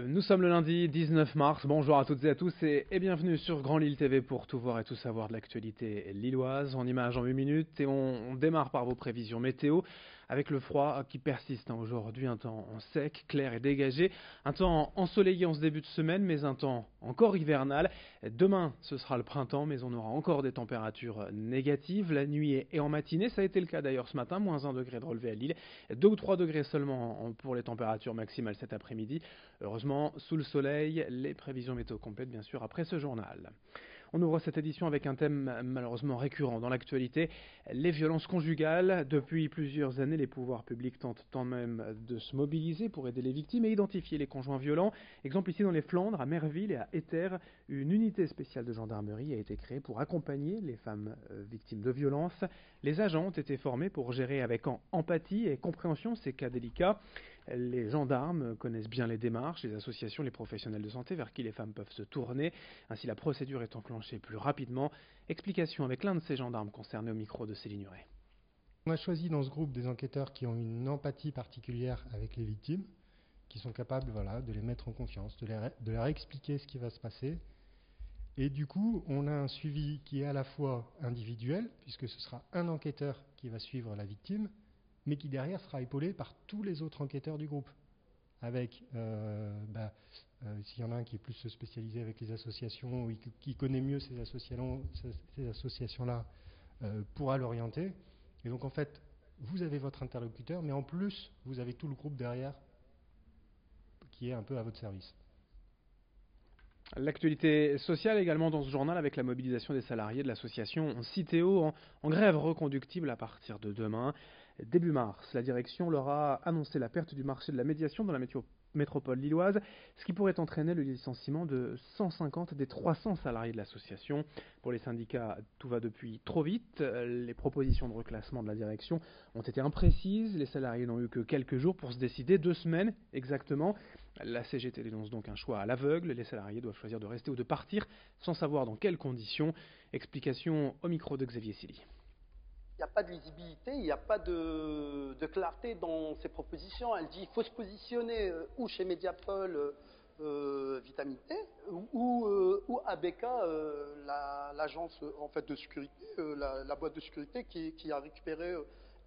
Nous sommes le lundi 19 mars, bonjour à toutes et à tous et bienvenue sur Grand Lille TV pour tout voir et tout savoir de l'actualité lilloise en images en 8 minutes et on démarre par vos prévisions météo avec le froid qui persiste aujourd'hui, un temps sec, clair et dégagé, un temps ensoleillé en ce début de semaine mais un temps encore hivernal. Demain ce sera le printemps mais on aura encore des températures négatives la nuit et en matinée, ça a été le cas d'ailleurs ce matin, moins 1 degré de relevé à Lille, 2 ou 3 degrés seulement pour les températures maximales cet après-midi. Heureusement, sous le soleil, les prévisions météo complètes bien sûr après ce journal. On ouvre cette édition avec un thème malheureusement récurrent dans l'actualité, les violences conjugales. Depuis plusieurs années, les pouvoirs publics tentent quand même de se mobiliser pour aider les victimes et identifier les conjoints violents. Exemple ici dans les Flandres, à Merville et à Ether, une unité spéciale de gendarmerie a été créée pour accompagner les femmes victimes de violences. Les agents ont été formés pour gérer avec empathie et compréhension ces cas délicats. Les gendarmes connaissent bien les démarches, les associations, les professionnels de santé vers qui les femmes peuvent se tourner. Ainsi, la procédure est enclenchée plus rapidement. Explication avec l'un de ces gendarmes concernés au micro de Céline Huret. On a choisi dans ce groupe des enquêteurs qui ont une empathie particulière avec les victimes, qui sont capables de les mettre en confiance, de leur expliquer ce qui va se passer. Et du coup, on a un suivi qui est à la fois individuel, puisque ce sera un enquêteur qui va suivre la victime, mais qui derrière sera épaulé par tous les autres enquêteurs du groupe. Avec, s'il y en a un qui est plus spécialisé avec les associations, ou qui connaît mieux ces associations-là, pourra l'orienter. Et donc en fait, vous avez votre interlocuteur, mais en plus, vous avez tout le groupe derrière qui est un peu à votre service. L'actualité sociale également dans ce journal avec la mobilisation des salariés de l'association Citeo en grève reconductible à partir de demain. Début mars, la direction leur a annoncé la perte du marché de la médiation dans la métropole lilloise, ce qui pourrait entraîner le licenciement de 150 des 300 salariés de l'association. Pour les syndicats, tout va depuis trop vite. Les propositions de reclassement de la direction ont été imprécises. Les salariés n'ont eu que quelques jours pour se décider, 2 semaines exactement. La CGT dénonce donc un choix à l'aveugle. Les salariés doivent choisir de rester ou de partir sans savoir dans quelles conditions. Explication au micro de Xavier Silly. Il n'y a pas de visibilité, il n'y a pas de clarté dans ces propositions. Elle dit qu'il faut se positionner ou chez Mediapol, Vitamine T, ou ABK, l'agence en fait, de sécurité, la boîte de sécurité qui a récupéré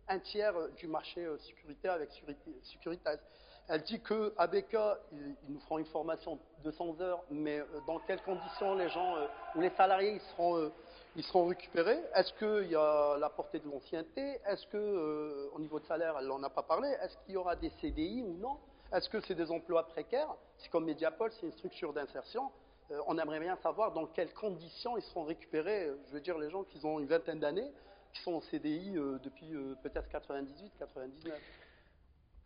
un tiers du marché sécurité avec Securitas. Elle dit que ABK, ils nous feront une formation de 200 heures, mais dans quelles conditions les gens ou les salariés ils seront récupérés? Est-ce qu'il y a la portée de l'ancienneté? Est-ce que, au niveau de salaire, elle n'en a pas parlé? Est-ce qu'il y aura des CDI ou non? Est-ce que c'est des emplois précaires? C'est comme Mediapol, c'est une structure d'insertion. On aimerait bien savoir dans quelles conditions ils seront récupérés. Je veux dire, les gens qui ont une vingtaine d'années, qui sont en CDI depuis peut-être 98, 99.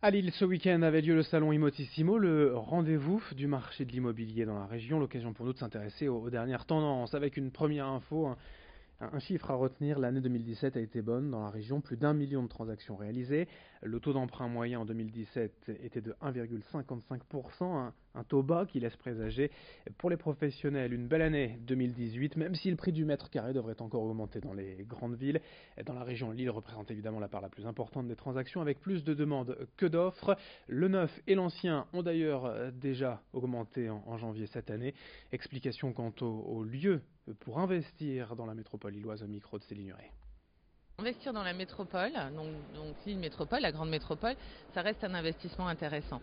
À Lille, ce week-end avait lieu le salon Imotissimo, le rendez-vous du marché de l'immobilier dans la région. L'occasion pour nous de s'intéresser aux dernières tendances. Avec une première info, un chiffre à retenir, l'année 2017 a été bonne dans la région, plus d'1 million de transactions réalisées. Le taux d'emprunt moyen en 2017 était de 1,55%, un taux bas qui laisse présager pour les professionnels une belle année 2018, même si le prix du mètre carré devrait encore augmenter dans les grandes villes. Dans la région, Lille représente évidemment la part la plus importante des transactions avec plus de demandes que d'offres. Le neuf et l'ancien ont d'ailleurs déjà augmenté en janvier cette année. Explication quant au lieu pour investir dans la métropole lilloise au micro de Céline Huret. Investir dans la métropole, donc Lille métropole, la grande métropole, ça reste un investissement intéressant.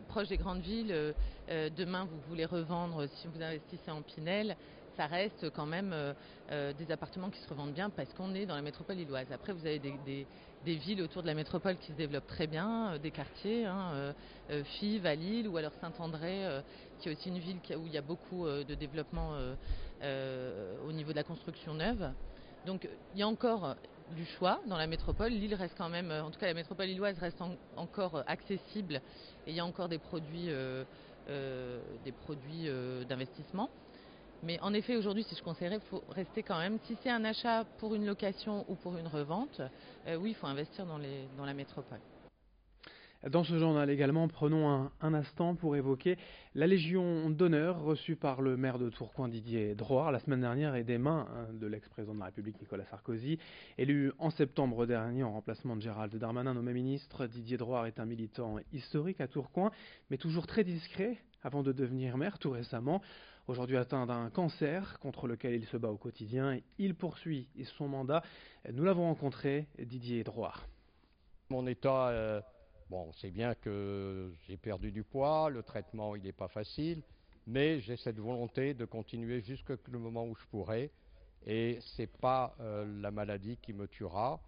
Proche des grandes villes, demain vous voulez revendre, si vous investissez en Pinel, ça reste quand même des appartements qui se revendent bien parce qu'on est dans la métropole lilloise. Après vous avez des villes autour de la métropole qui se développent très bien, des quartiers, Fives à Lille ou alors Saint-André, qui est aussi une ville où il y a beaucoup de développement au niveau de la construction neuve. Donc il y a encore du choix dans la métropole. Lille reste quand même, en tout cas la métropole lilloise reste encore accessible et il y a encore des produits d'investissement. Mais en effet aujourd'hui, si je conseillerais, il faut rester quand même, si c'est un achat pour une location ou pour une revente, oui il faut investir dans la métropole. Dans ce journal également, prenons un instant pour évoquer la Légion d'honneur reçue par le maire de Tourcoing Didier Drouhard la semaine dernière et des mains de l'ex-président de la République Nicolas Sarkozy. Élu en septembre dernier en remplacement de Gérald Darmanin, nommé ministre, Didier Drouhard est un militant historique à Tourcoing, mais toujours très discret avant de devenir maire tout récemment. Aujourd'hui atteint d'un cancer contre lequel il se bat au quotidien, il poursuit son mandat. Nous l'avons rencontré, Didier Drouhard. Mon état... Bon, c'est bien que j'ai perdu du poids, le traitement il n'est pas facile, mais j'ai cette volonté de continuer jusqu'au moment où je pourrai. Et ce n'est pas la maladie qui me tuera,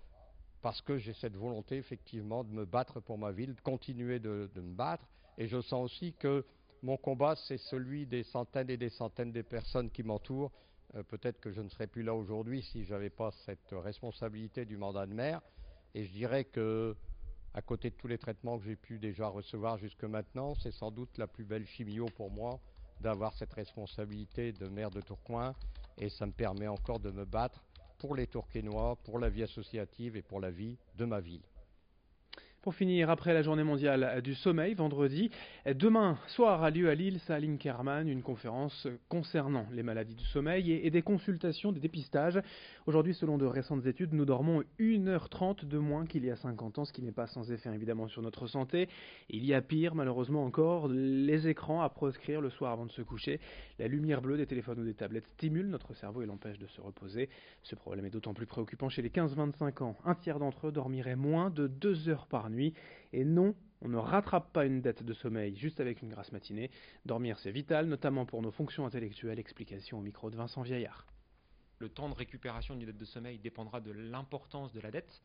parce que j'ai cette volonté effectivement de me battre pour ma ville, de continuer de me battre. Et je sens aussi que mon combat, c'est celui des centaines et des centaines de personnes qui m'entourent. Peut-être que je ne serais plus là aujourd'hui si je n'avais pas cette responsabilité du mandat de maire. Et je dirais que à côté de tous les traitements que j'ai pu déjà recevoir jusque maintenant, c'est sans doute la plus belle chimio pour moi d'avoir cette responsabilité de maire de Tourcoing et ça me permet encore de me battre pour les Tourquenois, pour la vie associative et pour la vie de ma ville. Pour finir, après la journée mondiale du sommeil, vendredi, demain soir a lieu à Lille, salle Inkermann, une conférence concernant les maladies du sommeil et des consultations, des dépistages. Aujourd'hui, selon de récentes études, nous dormons 1h30 de moins qu'il y a 50 ans, ce qui n'est pas sans effet évidemment sur notre santé. Il y a pire, malheureusement encore, les écrans à proscrire le soir avant de se coucher. La lumière bleue des téléphones ou des tablettes stimule notre cerveau et l'empêche de se reposer. Ce problème est d'autant plus préoccupant chez les 15-25 ans. Un tiers d'entre eux dormiraient moins de 2 heures par nuit. Et non, on ne rattrape pas une dette de sommeil juste avec une grasse matinée. Dormir, c'est vital, notamment pour nos fonctions intellectuelles. Explication au micro de Vincent Vieillard. Le temps de récupération d'une dette de sommeil dépendra de l'importance de la dette.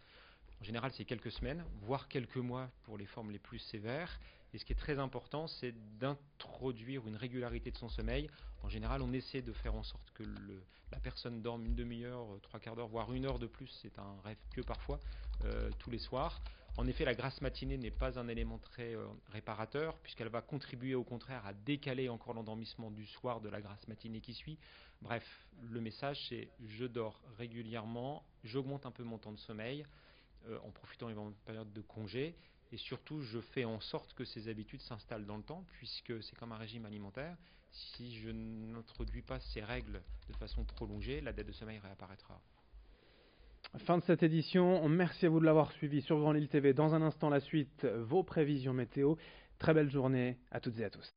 En général, c'est quelques semaines, voire quelques mois pour les formes les plus sévères. Et ce qui est très important, c'est d'introduire une régularité de son sommeil. En général, on essaie de faire en sorte que la personne dorme une demi-heure, 3/4 d'heure, voire 1 heure de plus. C'est un rêve pieux parfois, tous les soirs. En effet, la grasse matinée n'est pas un élément très réparateur, puisqu'elle va contribuer au contraire à décaler encore l'endormissement du soir de la grasse matinée qui suit. Bref, le message c'est je dors régulièrement, j'augmente un peu mon temps de sommeil, en profitant évidemment de période de congé, et surtout je fais en sorte que ces habitudes s'installent dans le temps, puisque c'est comme un régime alimentaire. Si je n'introduis pas ces règles de façon prolongée, la dette de sommeil réapparaîtra. Fin de cette édition, merci à vous de l'avoir suivi sur Grand Lille TV. Dans un instant, la suite, vos prévisions météo. Très belle journée à toutes et à tous.